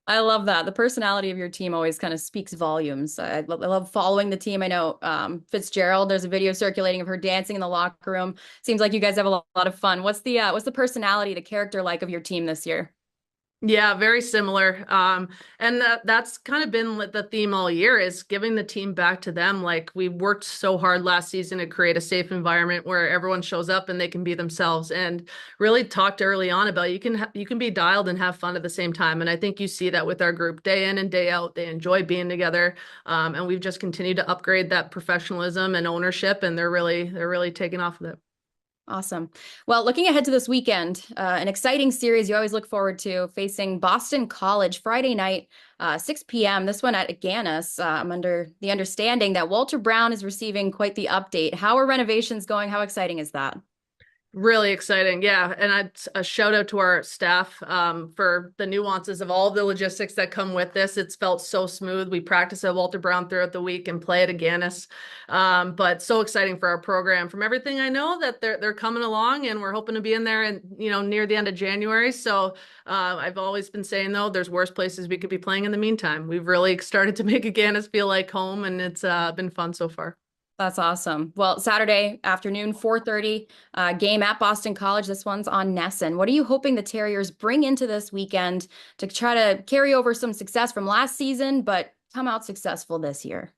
[SPEAKER 6] I love that. The personality of your team always kind of speaks volumes. I love following the team. I know Fitzgerald, there's a video circulating of her dancing in the locker room. Seems like you guys have a lot of fun. What's the personality, the character like of your team this year?
[SPEAKER 7] Yeah, very similar. And that's kind of been the theme all year, is giving the team back to them. Like, we worked so hard last season to create a safe environment where everyone shows up and they can be themselves, and really talked early on about you can be dialed and have fun at the same time. And I think you see that with our group day in and day out. They enjoy being together. And we've just continued to upgrade that professionalism and ownership, and they're really taking off with it.
[SPEAKER 6] Awesome. Well, looking ahead to this weekend, an exciting series you always look forward to, facing Boston College Friday night, 6 p.m. This one at Aganis. I'm under the understanding that Walter Brown is receiving quite the update. How are renovations going? How exciting is that?
[SPEAKER 7] Really exciting. Yeah. And a shout out to our staff for the nuances of all the logistics that come with this. It's felt so smooth. We practice at Walter Brown throughout the week and play at Aganis. But so exciting for our program. From everything I know, that they're coming along, and we're hoping to be in there and near the end of January. So I've always been saying, though, there's worse places we could be playing in the meantime. We've really started to make Aganis feel like home, and it's been fun so far.
[SPEAKER 6] That's awesome. Well, Saturday afternoon, 4:30, game at Boston College. This one's on Nesson. What are you hoping the Terriers bring into this weekend to try to carry over some success from last season, but come out successful this year?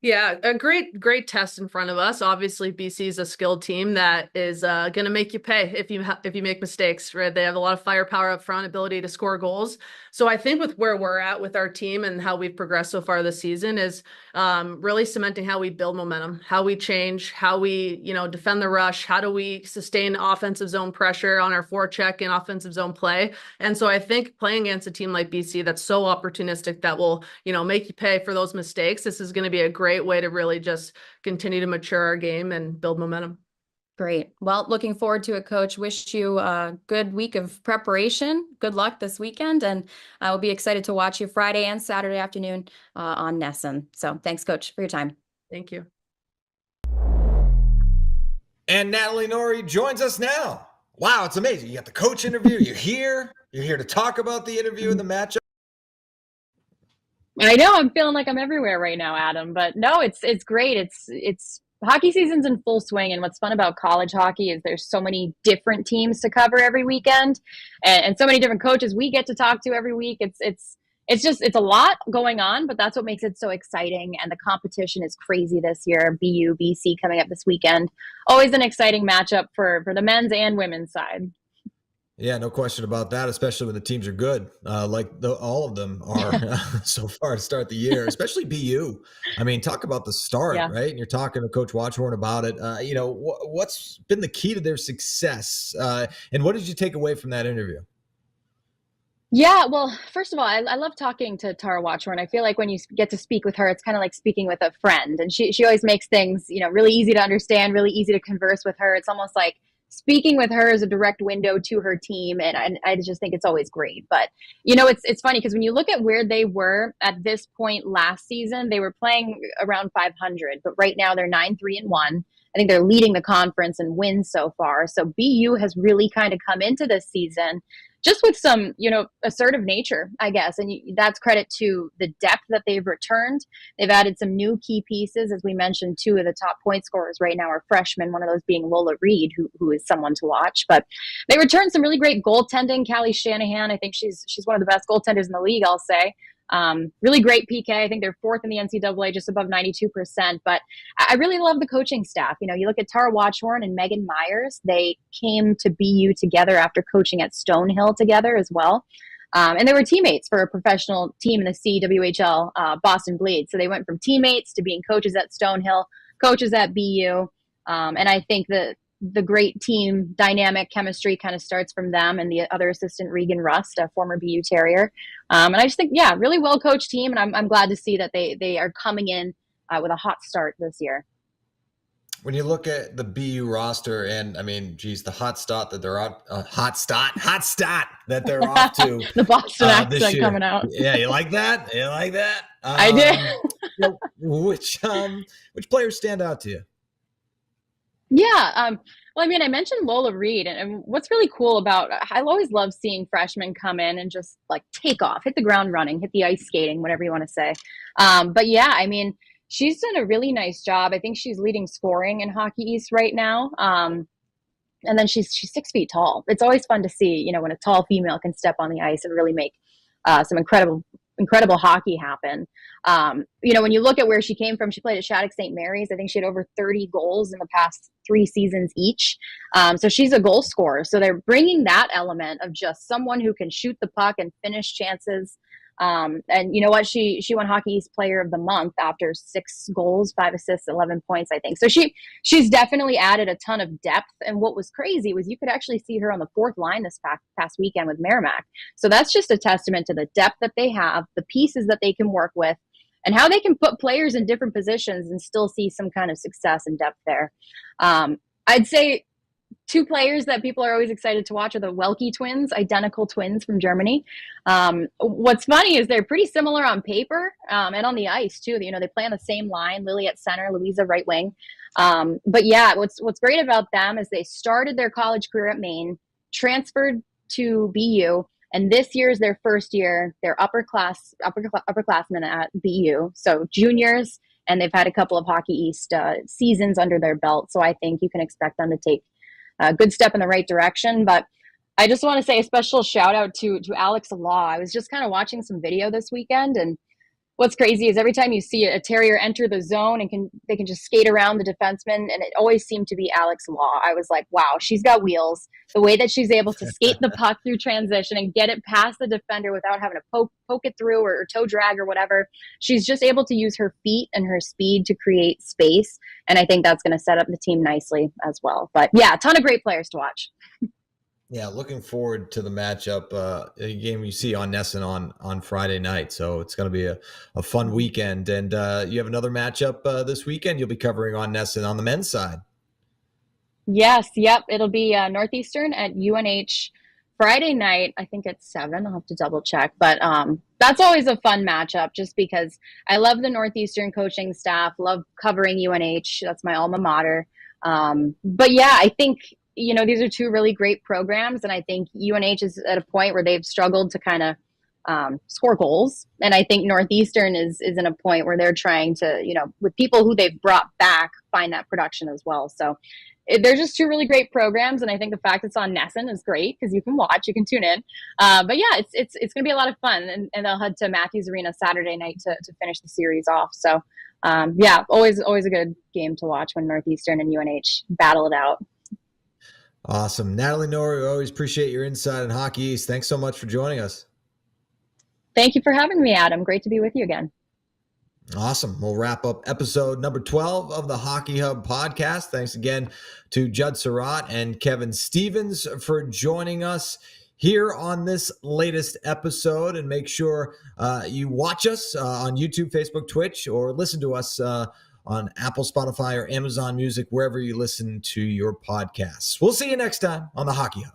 [SPEAKER 7] Yeah, a great test in front of us. Obviously, BC is a skilled team that is going to make you pay if you make mistakes. Right? They have a lot of firepower up front, ability to score goals. So I think with where we're at with our team and how we've progressed so far this season is really cementing how we build momentum, how we change, how we defend the rush, how do we sustain offensive zone pressure on our forecheck and offensive zone play. And so I think playing against a team like BC that's so opportunistic that will make you pay for those mistakes. This is going to be a great way to really just continue to mature our game and build momentum.
[SPEAKER 6] Great. Well, looking forward to it, Coach. Wish you a good week of preparation. Good luck this weekend, and I will be excited to watch you Friday and Saturday afternoon on Nesson. So thanks, Coach, for your time.
[SPEAKER 7] Thank you.
[SPEAKER 1] And Natalie Noury joins us now. Wow, it's amazing. You got the coach interview. You're here to talk about the interview and the matchup.
[SPEAKER 8] I know I'm feeling like I'm everywhere right now, Adam, but no, it's great. It's hockey season's in full swing. And what's fun about college hockey is there's so many different teams to cover every weekend and so many different coaches we get to talk to every week. It's a lot going on, but that's what makes it so exciting. And the competition is crazy this year. BU, BC coming up this weekend. Always an exciting matchup for the men's and women's side.
[SPEAKER 1] Yeah, no question about that, especially when the teams are good, all of them are so far to start the year, especially BU. I mean, talk about the start, right? And you're talking to Coach Watchorn about it. What's been the key to their success? And what did you take away from that interview?
[SPEAKER 8] Yeah, well, first of all, I love talking to Tara Watchorn. I feel like when you get to speak with her, it's kind of like speaking with a friend. And she always makes things, really easy to understand, really easy to converse with her. It's almost like speaking with her is a direct window to her team. And I just think it's always great. But, it's funny because when you look at where they were at this point last season, they were playing around 500. But right now they're 9-3-1. I think they're leading the conference in wins so far. So BU has really kind of come into this season just with some, assertive nature, I guess. And that's credit to the depth that they've returned. They've added some new key pieces. As we mentioned, two of the top point scorers right now are freshmen, one of those being Lola Reed, who is someone to watch. But they returned some really great goaltending. Callie Shanahan, I think she's one of the best goaltenders in the league, I'll say. Really great PK. I think they're fourth in the NCAA, just above 92%. But I really love the coaching staff. You look at Tara Watchorn and Megan Myers. They came to BU together after coaching at Stonehill together as well. And they were teammates for a professional team in the CWHL, Boston Bleed. So they went from teammates to being coaches at Stonehill, coaches at BU. And I think the great team dynamic chemistry kind of starts from them and the other assistant, Regan Rust, a former BU Terrier. And I just think, really well-coached team. And I'm glad to see that they are coming in with a hot start this year.
[SPEAKER 1] When you look at the BU roster and the hot start that they're on, hot start that they're off to
[SPEAKER 8] the Boston accent coming out.
[SPEAKER 1] Yeah. You like that?
[SPEAKER 8] I did.
[SPEAKER 1] Which players stand out to you?
[SPEAKER 8] Yeah. Well, I mentioned Lola Reed, and what's really cool about, I always love seeing freshmen come in and just like take off, hit the ground running, hit the ice skating, whatever you want to say. But yeah, she's done a really nice job. I think she's leading scoring in Hockey East right now. And then she's 6 feet tall. It's always fun to see, when a tall female can step on the ice and really make some incredible hockey happen. When you look at where she came from, she played at Shattuck St. Mary's. I think she had over 30 goals in the past 3 seasons each. So she's a goal scorer. So they're bringing that element of just someone who can shoot the puck and finish chances. And you know what? She won Hockey East Player of the Month after 6 goals, 5 assists, 11 points, I think. So she's definitely added a ton of depth. And what was crazy was you could actually see her on the 4th line this past weekend with Merrimack. So that's just a testament to the depth that they have, the pieces that they can work with, and how they can put players in different positions and still see some kind of success and depth there. I'd say 2 players that people are always excited to watch are the Welke twins, identical twins from Germany. What's funny is they're pretty similar on paper and on the ice too. They play on the same line, Lily at center, Louisa right wing. But yeah, what's great about them is they started their college career at Maine, transferred to BU, and this year is their first year. They're upperclassmen at BU. So juniors and they've had a couple of Hockey East seasons under their belt. So I think you can expect them to take a good step in the right direction. But I just want to say a special shout out to Alex Law. I was just kind of watching some video this weekend, and what's crazy is every time you see a Terrier enter the zone and they can just skate around the defenseman, and it always seemed to be Alex Law. I was like, wow, she's got wheels. The way that she's able to skate the puck through transition and get it past the defender without having to poke it through or toe drag or whatever. She's just able to use her feet and her speed to create space, and I think that's going to set up the team nicely as well. But yeah, a ton of great players to watch.
[SPEAKER 1] Yeah, looking forward to the matchup, a game you see on NESN on Friday night. So it's going to be a fun weekend. And you have another matchup this weekend you'll be covering on NESN on the men's side.
[SPEAKER 8] Yes, yep. It'll be Northeastern at UNH Friday night. I think it's 7. I'll have to double check. But that's always a fun matchup just because I love the Northeastern coaching staff, love covering UNH. That's my alma mater. But yeah, I think – these are two really great programs, and I think UNH is at a point where they've struggled to kind of score goals, and I think Northeastern is in a point where they're trying to, with people who they've brought back, find that production as well. So they're just two really great programs, and I think the fact it's on NESN is great because you can watch, you can tune in. But yeah, it's going to be a lot of fun, and they'll head to Matthews Arena Saturday night to finish the series off. So yeah, always a good game to watch when Northeastern and UNH battle it out.
[SPEAKER 1] Awesome. Natalie Noury, we always appreciate your insight on Hockey East. Thanks so much for joining us.
[SPEAKER 8] Thank you for having me, Adam. Great to be with you again.
[SPEAKER 1] Awesome. We'll wrap up episode number 12 of the Hockey Hub podcast. Thanks again to Judd Sirott and Kevin Stevens for joining us here on this latest episode. And make sure you watch us on YouTube, Facebook, Twitch, or listen to us on Apple, Spotify, or Amazon Music, wherever you listen to your podcasts. We'll see you next time on the Hockey Hub.